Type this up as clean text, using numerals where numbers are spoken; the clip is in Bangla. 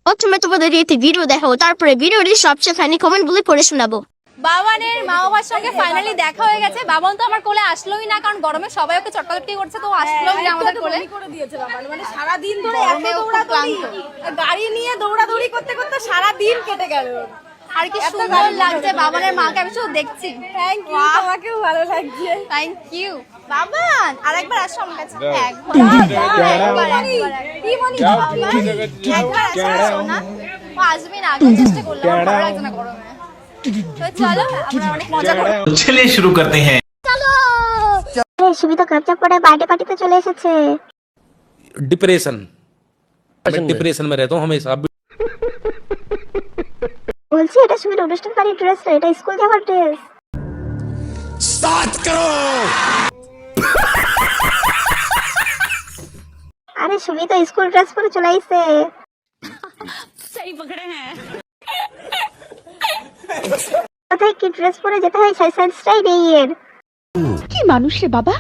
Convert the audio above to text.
প্রথমে তোমাদের একটি ভিডিও দেখাবো, তারপরে ভিডিওটির সবচেয়ে ফানি কমেন্ট গুলি পড়ে শোনাবো। বাবানের মা বাবার সঙ্গে ফাইনালি দেখা হয়ে গেছে। বাবান তো আমার কোলে আসলোই না, কারণ গরমে সবাই ওকে চটকাচটকি করছে, তো আসলোই না আমাদের কোলে। করে দিয়েছে বাবা, মানে সারা দিন ধরে এত গরমে ও খুব দৌড়াদৌড়ি, ক্লান্ত। গাড়ি নিয়ে দৌড়াদৌড়ি করতে করতে সারা দিন কেটে গেল। আর কি সুন্দর লাগছে বাবানের মাকে, আমি শুধু দেখছি। থ্যাংক ইউ, তোমাকেও ভালো লাগছে। থ্যাংক ইউ বাবান, আরেকবার আসো আমার কাছে। একবার আসো না, ও আসবে না, আগে চেষ্টা করলাম, আমার ভালো লাগছে না গরমে। তো চলো আমরা অনেক মজা করব। चलिए शुरू करते हैं। সুবিধা খরচা পড়ে বার্থডে পার্টিতে চলে এসেছে। डिप्रेशन, मैं डिप्रेशन में रहता हूँ हमेशा। বলছি এটা সুবিধা অনুষ্ঠান বাড়ির ড্রেস না, এটা স্কুল যাওয়ার ড্রেস। আরে সুবিধা স্কুল ড্রেস পরে চলে আইছে। কোথায় কি ড্রেস পরে যেতে হয় সেই সেন্সটাই নেই এর। কি মানুষ রে বাবা,